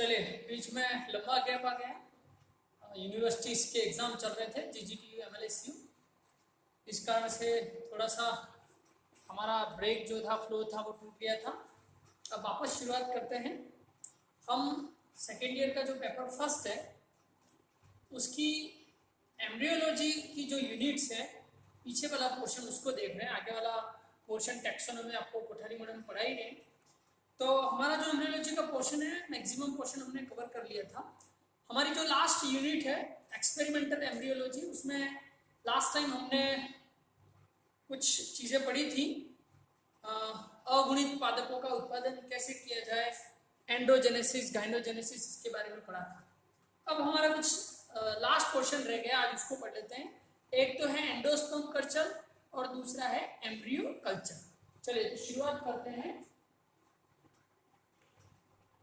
चलिए, बीच में लंबा गैप आ गया। यूनिवर्सिटीज़ के एग्ज़ाम चल रहे थे, जीजीटीयू एमएलएसयू। इस कारण से थोड़ा सा हमारा ब्रेक जो था, फ्लो था, वो टूट गया था। अब वापस शुरुआत करते हैं। हम सेकेंड ईयर का जो पेपर फर्स्ट है उसकी एम्ब्रियोलॉजी की जो यूनिट्स है, पीछे वाला पोर्शन उसको देख रहे हैं। आगे वाला पोर्शन टैक्सोनॉमी आपको कोठारी मैडम में पढ़ा ही नहीं। तो हमारा जो एम्ब्रियोलॉजी का पोर्शन है, मैक्सिमम पोर्शन हमने कवर कर लिया था। हमारी जो लास्ट यूनिट है एक्सपेरिमेंटल एम्ब्रियोलॉजी, उसमें लास्ट टाइम हमने कुछ चीज़ें पढ़ी थी। अगुणित पादपों का उत्पादन कैसे किया जाए, एंडोजेनेसिस, गाइनोजेनेसिस, इसके बारे में पढ़ा था। अब हमारा कुछ लास्ट पोर्शन रह गया, आज उसको पढ़ लेते हैं। एक तो है एंडोस्पर्म कल्चर और दूसरा है एम्ब्रियो कल्चर। चलिए तो शुरुआत करते हैं।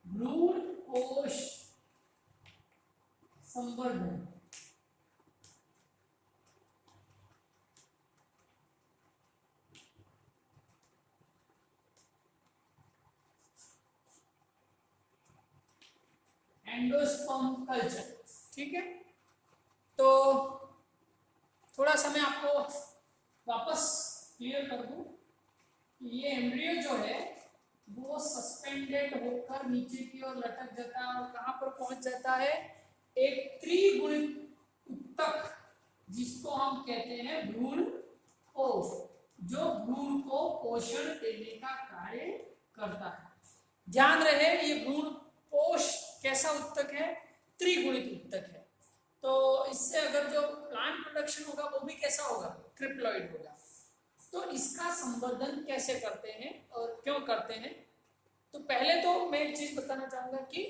भ्रूण कोश संवर्धन। एंडोस्पर्म कल्चर, ठीक है। तो थोड़ा सा मैं आपको वापस क्लियर कर दूं। ये एम्ब्रियो जो है वो सस्पेंडेड होकर नीचे की ओर लटक जाता है और कहां पर पहुंच जाता है, एक त्रिगुणित उत्तक, जिसको हम कहते हैं भ्रूण कोश, जो भ्रूण को पोषण देने का कार्य करता है। ध्यान रहे, ये भ्रूण कोश कैसा उत्तक है, त्रिगुणित उत्तक है। तो इससे अगर जो प्लांट प्रोडक्शन होगा वो भी कैसा होगा, ट्रिप्लॉइड होगा। तो इसका संवर्धन कैसे करते हैं और क्यों करते हैं। तो पहले तो मैं एक चीज बताना चाहूंगा कि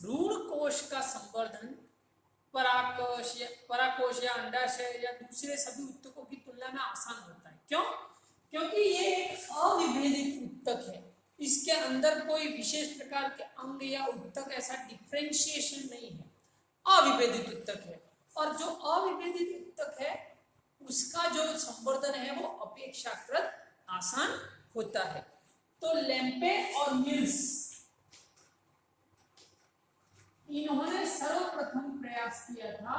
भ्रूण कोश का संवर्धन पराकोश या अंडाशय या दूसरे सभी उत्तकों की तुलना में आसान होता है। क्यों? क्योंकि ये एक अविभेदित उत्तक है। इसके अंदर कोई विशेष प्रकार के अंग या उत्तक, ऐसा डिफरेंशिएशन नहीं है, अविभेदित उत्तक है। और जो अविभेदित उत्तक है उसका जो संवर्धन है वो अपेक्षाकृत आसान होता है। तो लेम्पे और मिल्स, इन्होंने सर्वप्रथम प्रयास किया था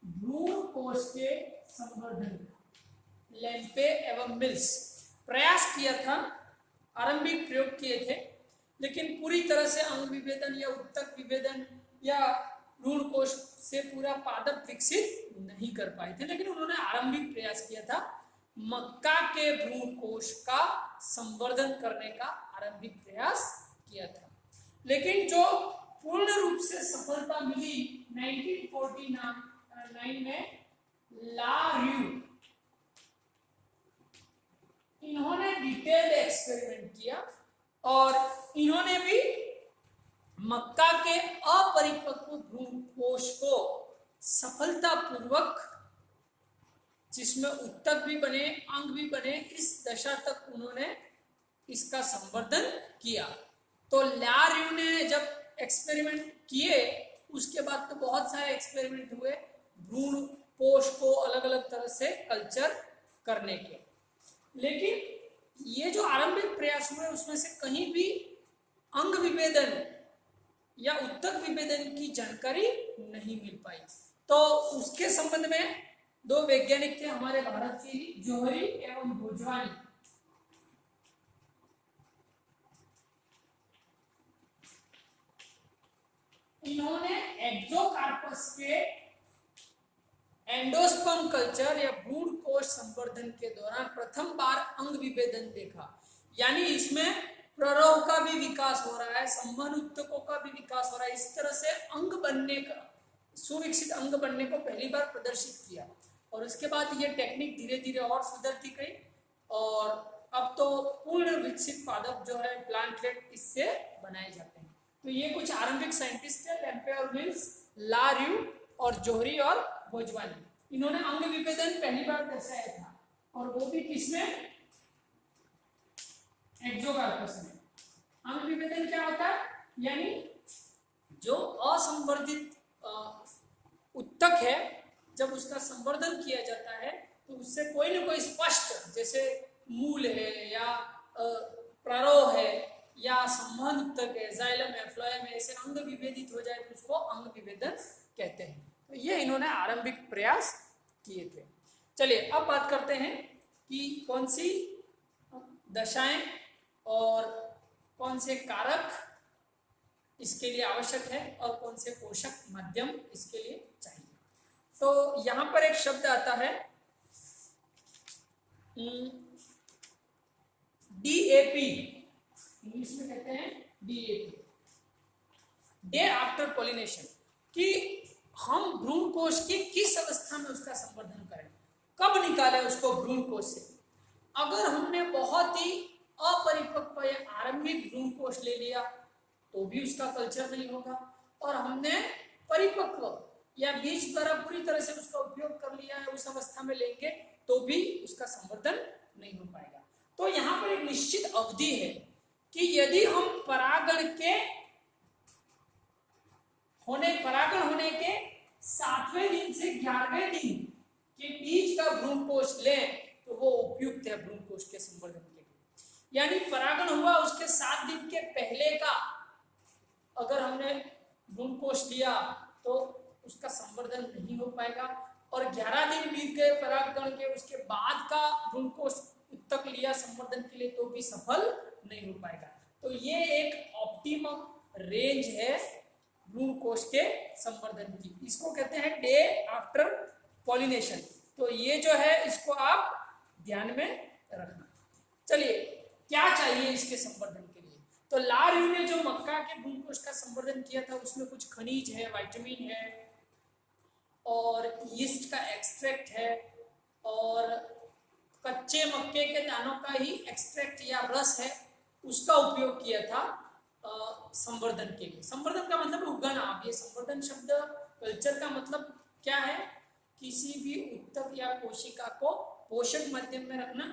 भ्रूण कोश के संवर्धन का। लेम्पे एवं मिल्स प्रयास किया था, आरंभिक प्रयोग किए थे, लेकिन पूरी तरह से अंग विभेदन या उत्तक विभेदन या भ्रूण कोश से पूरा पादप विकसित नहीं कर पाए थे। लेकिन उन्होंने आरंभिक प्रयास किया था मक्का के भ्रूण कोश का संवर्धन करने का आरंभिक प्रयास किया था। लेकिन जो पूर्ण रूप से सफलता मिली 1949 में, ला रियू, इन्होंने डिटेल एक्सपेरिमेंट किया और इन्होंने भी मक्का के अपरिपक्व भ्रूण कोश को सफलतापूर्वक, जिसमें उत्तक भी बने, अंग भी बने, इस दशा तक उन्होंने इसका संवर्धन किया। तो ला रियू ने जब एक्सपेरिमेंट किए, उसके बाद तो बहुत सारे एक्सपेरिमेंट हुए भ्रूण कोश को अलग अलग तरह से कल्चर करने के। लेकिन ये जो आरंभिक प्रयास हुए उसमें से कहीं भी अंग विभेदन या उत्तक विभेदन की जानकारी नहीं मिल पाई। तो उसके संबंध में दो वैज्ञानिक थे हमारे भारत के ही, जोहरी एवं भोजवानी। इन्होंने एक्सोकार्पस के एंडोस्पर्म कल्चर या भ्रूण कोश संवर्धन के दौरान प्रथम बार अंग विभेदन देखा। यानी इसमें प्ररोह का भी विकास हो रहा है, संवहन उत्तकों का भी विकास हो रहा है। इस तरह से अंग बनने का, सुविकसित अंग बनने को पहली बार प्रदर्शित किया। और उसके बाद ये टेक्निक धीरे धीरे और सुधरती गई और अब तो पूर्ण विकसित पादप जो है, प्लांटलेट, इससे बनाए जाते हैं। तो ये कुछ आरंभिक साइंटिस्ट है, लेम्पे और मिल्स, ला रियू और जोहरी और भोजवानी। इन्होंने अंग विभेदन पहली बार दर्शाया था और वो भी किसमें, एक्सोकार्पस में। अंग विभेदन क्या होता है, यानी जो असंवर्धित उत्तक है, जब उसका संवर्धन किया जाता है तो उससे कोई ना कोई स्पष्ट, जैसे मूल है या प्रारोह है या संवहन ऊतक है, जाइलम है, फ्लोएम है, ऐसे अंग विभेदित हो जाए तो उसको अंग विभेदन कहते हैं। तो ये इन्होंने आरंभिक प्रयास किए थे। चलिए अब बात करते हैं कि कौन सी दशाएं और कौन से कारक इसके लिए आवश्यक है और कौन से पोषक माध्यम इसके लिए चाहिए। तो यहाँ पर एक शब्द आता है DAP, इंग्लिश में कहते हैं DAP, डे आफ्टर पॉलिनेशन, कि हम भ्रूण कोश की किस अवस्था में उसका संवर्धन करें, कब निकालें उसको भ्रूण कोश से। अगर हमने बहुत ही अपरिपक्व या आरंभिक भ्रूण कोश ले लिया तो भी उसका कल्चर नहीं होगा, और हमने परिपक्व या बीज द्वारा पूरी तरह से उसका उपयोग कर लिया है उस अवस्था में लेंगे तो भी उसका संवर्धन नहीं हो पाएगा। तो यहाँ पर एक निश्चित अवधि है कि यदि हम परागण होने के 7वें दिन से 11वें दिन के बीज का भ्रूण कोश लें तो वो उपयुक्त है भ्रूण कोश के संवर्धन के लिए। यानी परागण हुआ उसके 7 दिन के पहले का अगर हमने भ्रूण कोश लिया तो उसका संवर्धन नहीं हो पाएगा, और 11 दिन बीत गए परागण के उसके बाद का भ्रूण कोश तक लिया संवर्धन के लिए तो भी सफल नहीं हो पाएगा। तो ये एक ऑप्टिमम रेंज है भ्रूण कोश के संवर्धन की, इसको कहते हैं डे आफ्टर पॉलिनेशन। तो ये जो है इसको आप ध्यान में रखना। चलिए क्या चाहिए इसके संवर्धन के लिए। तो लार्यू ने जो मक्का के भ्रूण कोश का संवर्धन किया था उसमें कुछ खनिज है, विटामिन है और यीस्ट का एक्सट्रैक्ट है, और कच्चे मक्के के दानों का ही एक्सट्रैक्ट या रस है उसका उपयोग किया था संवर्धन के लिए। संवर्धन का मतलब उगाना। अब ये संवर्धन शब्द कल्चर का मतलब क्या है, किसी भी उत्तक या कोशिका को पोषक माध्यम में रखना।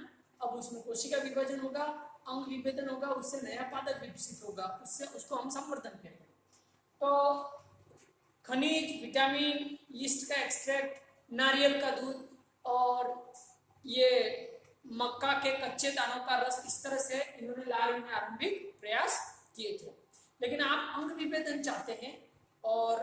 अब उसमें कोशिका विभाजन होगा, अंग विभेदन होगा, उससे नया पादप विकसित होगा, उससे उसको हम संवर्धन कहते हैं। तो खनिज, विटामिन, यीस्ट का एक्सट्रैक्ट, नारियल का दूध और ये मक्का के कच्चे दानों का रस, इस तरह से इन्होंने लार्यू में आरंभिक प्रयास किए थे। लेकिन आप अंग विभेदन चाहते हैं और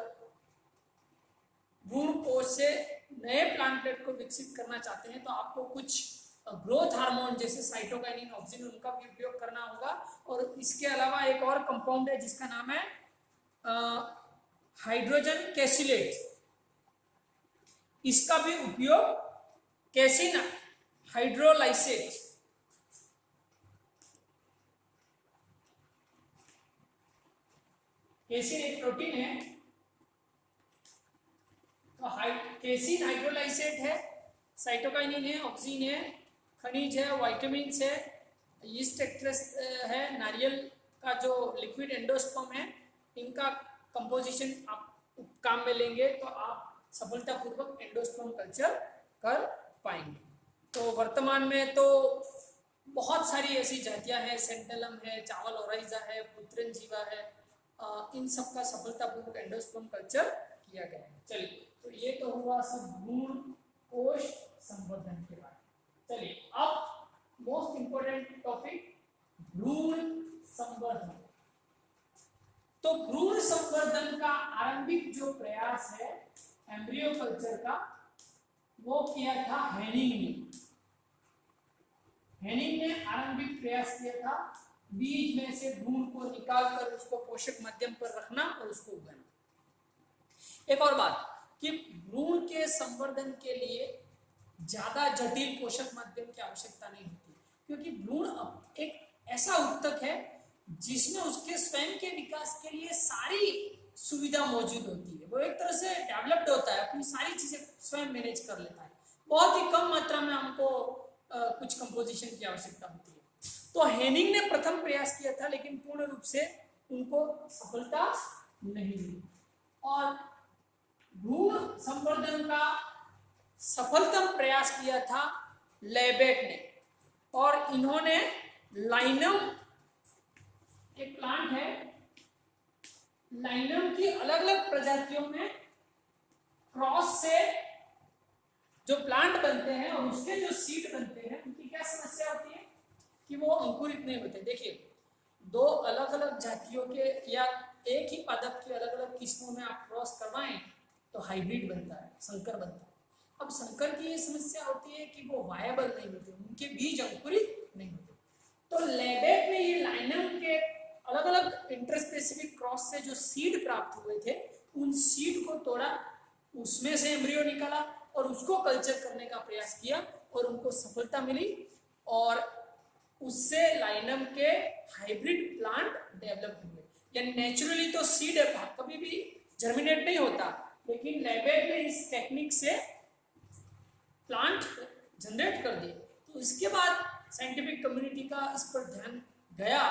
भ्रूण कोश से नए प्लांटलेट को विकसित करना चाहते हैं तो आपको कुछ ग्रोथ हार्मोन जैसे साइटोकाइनिन, ऑक्सिन, उनका भी उपयोग करना होगा। और इसके अलावा एक और कंपाउंड है जिसका नाम है हाइड्रोजन कैसिलेट, इसका भी उपयोग कैसिन हाइड्रोलाइसेट, कैसिन एक प्रोटीन है, तो कैसिन हाइड्रोलाइसेट है, साइटोकाइनिन है, ऑक्सिन है, खनिज है, विटामिन है, यीस्ट एक्सट्रैक्ट है, नारियल का जो लिक्विड एंडोस्पर्म है, इनका कंपोजिशन आप काम में लेंगे तो आप सफलतापूर्वक एंडोस्पर्म कल्चर कर पाएंगे। तो वर्तमान में तो बहुत सारी ऐसी जातियां हैं, सेंटेलम है, चावल ओराइजा है, पुत्रन जीवा है, इन सब का सफलतापूर्वक एंडोस्पर्म कल्चर किया गया है। चलिए तो ये तो हुआ सब भ्रूण कोश संवर्धन के बारे में। चलिए अब मोस्ट इंपोर्टेंट टॉपिक भ्रूण संवर्धन। तो भ्रूण संवर्धन का आरंभिक जो प्रयास है एम्ब्रियो कल्चर का वो किया था हेनिंग ने। हेनिंग ने आरंभिक प्रयास किया था बीज में से भ्रूण को निकालकर उसको पोषक माध्यम पर रखना और उसको उगाना। एक और बात कि भ्रूण के संवर्धन के लिए ज्यादा जटिल पोषक माध्यम की आवश्यकता नहीं होती, क्योंकि भ्रूण एक ऐसा ऊतक है जिसमें उसके स्वयं के विकास के लिए सारी सुविधा मौजूद होती है। वो एक तरह से डेवलप्ड होता है, अपनी सारी चीजें स्वयं मैनेज कर लेता है। बहुत ही कम मात्रा में हमको कुछ कंपोजिशन की आवश्यकता होती है। तो हेनिंग ने प्रथम प्रयास किया था लेकिन पूर्ण रूप से उनको सफलता नहीं मिली, और भ्रूण संवर्धन का सफलतम प्रयास किया था लेबेक ने। और इन्होंने लाइनम, एक प्लांट है, लाइनम की अलग अलग प्रजातियों में क्रॉस से जो प्लांट बनते हैं और उसके जो सीड बनते हैं उनकी क्या समस्या होती है कि वो अंकुरित नहीं होते। देखिए दो अलग अलग जातियों के या एक ही पादप के अलग अलग किस्मों में आप क्रॉस करवाएं तो हाइब्रिड बनता है, संकर बनता है। अब संकर की ये समस्या होती है कि वो वायबल नहीं होते, उनके बीज अंकुरित नहीं होते। तो लेबेक में ये लाइनम के अलग अलग इंटरस्पेसिफिक क्रॉस से जो सीड प्राप्त हुए थे, उन सीड को तोड़ा, उसमें से एम्ब्रियो निकाला और उसको कल्चर करने का प्रयास किया और उनको सफलता मिली और उससे लाइनम के हाइब्रिड प्लांट डेवलप हुए। यानी नेचुरली तो सीड कभी भी जर्मिनेट नहीं होता, लेकिन लेबेक ने इस टेक्निक से प्लांट जनरेट कर दिए। तो इसके बाद साइंटिफिक कम्युनिटी का इस पर ध्यान गया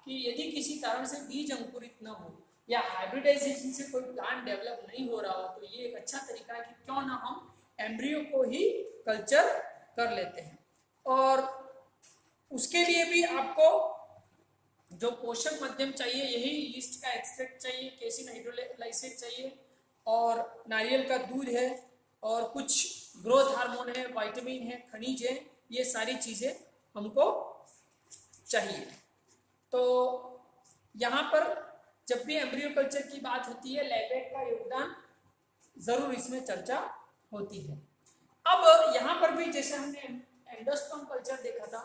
कि यदि किसी कारण से बीज अंकुरित न हो या हाइब्रिडाइजेशन से कोई प्लांट डेवलप नहीं हो रहा हो, तो ये एक अच्छा तरीका है कि क्यों ना हम एम्ब्रियो को ही कल्चर कर लेते हैं। और उसके लिए भी आपको जो पोषक माध्यम चाहिए, यही यीस्ट का एक्सट्रैक्ट चाहिए, केसिन हाइड्रोलाइसेट चाहिए और नारियल का दूध है और कुछ ग्रोथ हार्मोन है, विटामिन है, खनिज है, ये सारी चीज़ें हमको चाहिए। तो यहाँ पर जब भी एम्ब्रियो कल्चर की बात होती है, लेबेक का योगदान जरूर इसमें चर्चा होती है। अब यहाँ पर भी जैसे हमने एंडोस्पर्म कल्चर देखा था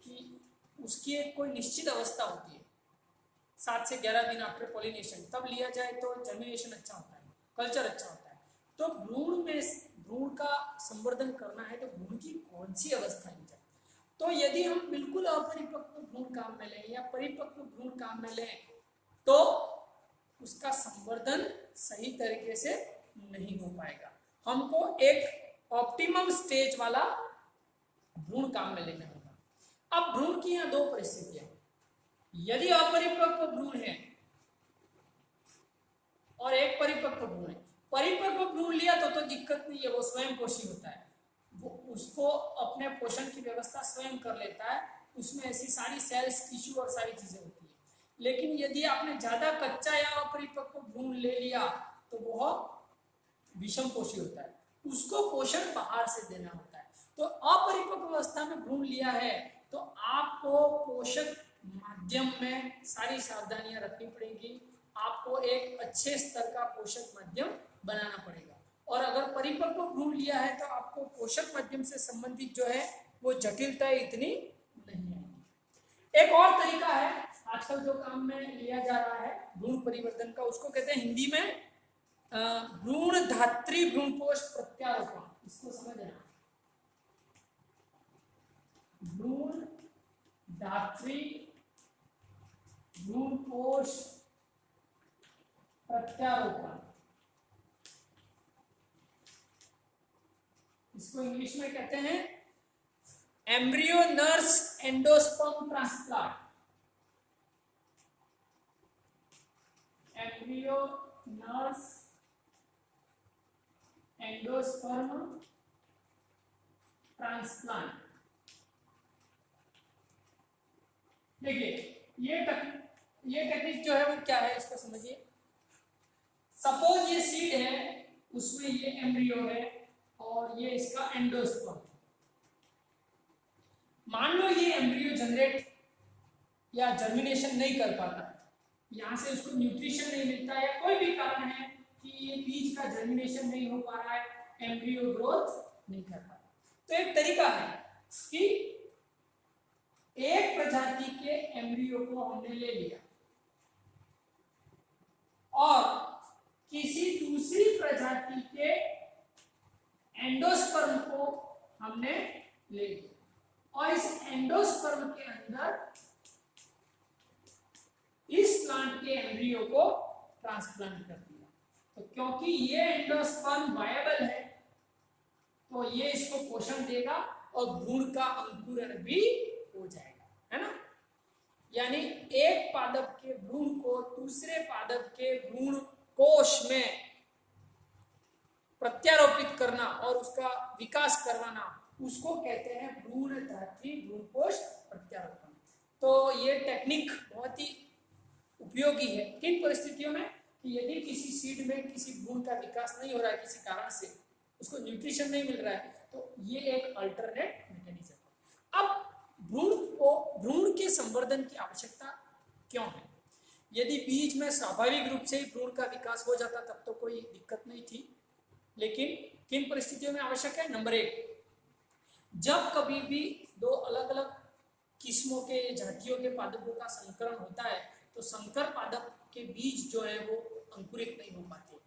कि उसकी एक कोई निश्चित अवस्था होती है, 7 से 11 दिन आफ्टर पॉलिनेशन, तब लिया जाए तो जर्मिनेशन अच्छा होता है, कल्चर अच्छा होता है। तो भ्रूण का संवर्धन करना है तो भ्रूण की कौन सी अवस्था ली जाए? तो यदि हम बिल्कुल अपरिपक्व भ्रूण काम में लें या परिपक्व भ्रूण काम में लें तो उसका संवर्धन सही तरीके से नहीं हो पाएगा। हमको एक ऑप्टिमम स्टेज वाला भ्रूण काम में लेना होगा। अब भ्रूण की यहाँ दो परिस्थितियां, यदि अपरिपक्व भ्रूण है और एक परिपक्व भ्रूण है। परिपक्व भ्रूण लिया तो दिक्कत नहीं है, वो स्वयं पोषी होता है, वो उसको अपने पोषण की व्यवस्था स्वयं कर लेता है, उसमें ऐसी सारी सेल्स, टिश्यू और सारी चीजें होती है। लेकिन यदि आपने ज्यादा कच्चा या अपरिपक्व भ्रूण ले लिया तो वह विषम पोषी होता है, उसको पोषण बाहर से देना होता है। तो अपरिपक्व अवस्था में भ्रूण लिया है तो आपको पोषक माध्यम में सारी सावधानियां रखनी पड़ेगी, आपको एक अच्छे स्तर का पोषक माध्यम बनाना पड़ेगा। और अगर परिपक्व भ्रूण लिया है तो आपको पोषक माध्यम से संबंधित जो है वो जटिलता इतनी नहीं आएगी। एक और तरीका है आजकल जो काम में लिया जा रहा है भ्रूण परिवर्तन का, उसको कहते हैं हिंदी में भ्रूण धात्री भ्रूणपोष प्रत्यारोपण। इसको समझना, भ्रूण धात्री भ्रूणपोष प्रत्यारोपण, इसको इंग्लिश में कहते हैं embryo nurse endosperm transplant. Embryo nurse endosperm transplant. देखिए ये टेक्निक जो है वो क्या है इसको समझिए। सपोज ये सीड है, उसमें ये एम्ब्रियो है और ये इसका एंडोस्पर्म। मान लो ये एम्ब्रियो जनरेट या जर्मिनेशन नहीं कर पाता, यहाँ से उसको न्यूट्रिशन नहीं मिलता या कोई भी कारण है कि ये बीज का जर्मिनेशन नहीं हो पा रहा है, एम्ब्रियो ग्रोथ नहीं कर पा रहा। तो एक तरीका है कि एक प्रजाति के एम्ब्रियो को हमने ले लिया और किसी दूसरी प्रजाति के एंडोस्पर्म को हमने ले लिया और इस एंडोस्पर्म के अंदर इस प्लांट के एम्ब्रियो को ट्रांसप्लांट कर दिया। तो क्योंकि ये एंडोस्पर्म वायबल है तो ये इसको पोषण देगा और भ्रूण का अंकुरण भी हो जाएगा, है ना। यानी एक पादप के भ्रूण को दूसरे पादप के भ्रूण कोश में प्रत्यारोपित करना और उसका विकास करवाना, उसको कहते हैं भ्रूण धात्री भ्रूणपोष प्रत्यारोपण। तो ये टेक्निक बहुत ही उपयोगी है किन परिस्थितियों में कि यदि किसी सीड में किसी भ्रूण का विकास नहीं हो रहा है, किसी कारण से उसको न्यूट्रिशन नहीं मिल रहा है, तो ये एक अल्टरनेट मैकेनिज्म। अब भ्रूण के संवर्धन की आवश्यकता क्यों है? यदि बीज में स्वाभाविक रूप से ही भ्रूण का विकास हो जाता तब तो कोई दिक्कत नहीं थी, लेकिन किन परिस्थितियों में आवश्यक है? नंबर 1, जब कभी भी दो अलग अलग किस्मों के जातियों के पादपों का संकरण होता है तो संकर पादप के बीज जो है वो अंकुरित नहीं हो पाते।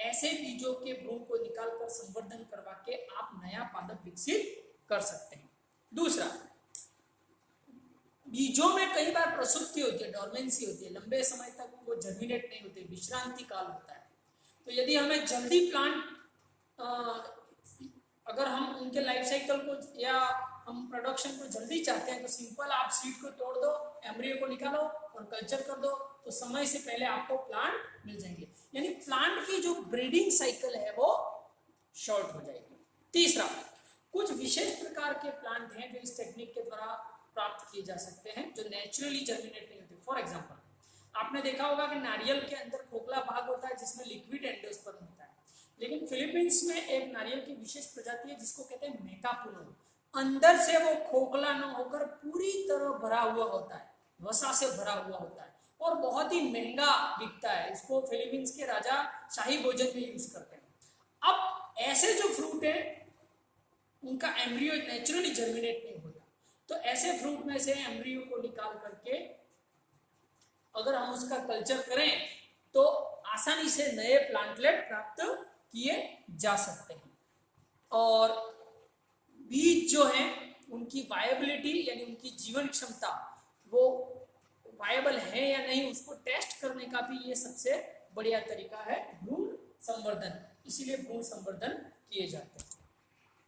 ऐसे बीजों के भ्रूण को निकालकर संवर्धन करवा के आप नया पादप विकसित कर सकते हैं। दूसरा, बीजों में कई बार प्रसुप्ति होती है, डोर्मेंसी होती है, लंबे समय तक वो जर्मिनेट नहीं होते, विश्रांति काल होता है। तो यदि हमें जल्दी प्लांट अगर हम उनके लाइफ साइकिल को या हम प्रोडक्शन को जल्दी चाहते हैं तो सिंपल आप सीड को तोड़ दो, एम्ब्रियो को निकालो और कल्चर कर दो, तो समय से पहले आपको प्लांट मिल जाएंगे। यानी प्लांट की जो ब्रीडिंग साइकिल है वो शॉर्ट हो जाएगी। तीसरा, कुछ विशेष प्रकार के प्लांट हैं जो इस टेक्निक के द्वारा प्राप्त किए जा सकते हैं, जो नेचुरली जर्मिनेट नहीं होते। फॉर एग्जाम्पल, आपने देखा होगा कि नारियल के अंदर खोखला भाग होता है जिसमें लिक्विड एंडोस्पर्म होता है, लेकिन फिलीपींस में एक नारियल की विशेष प्रजाति है जिसको कहते हैं मेकापुनो। अंदर से वो खोखला न होकर पूरी तरह भरा हुआ होता है, वसा से भरा हुआ होता है और बहुत ही महंगा बिकता है। इसको फिलीपींस के राजा शाही भोजन में यूज करते हैं। अब ऐसे जो फ्रूट है उनका एम्ब्रियो नेचुरली जर्मिनेट नहीं होता, तो ऐसे फ्रूट में से एम्ब्रियो को निकाल करके अगर हम उसका कल्चर करें तो आसानी से नए प्लांटलेट प्राप्त किए जा सकते हैं। और बीज जो है उनकी वायबिलिटी यानी उनकी जीवन क्षमता, वो वायबल है या नहीं उसको टेस्ट करने का भी ये सबसे बढ़िया तरीका है भ्रूण संवर्धन। इसीलिए भ्रूण संवर्धन किए जाते हैं।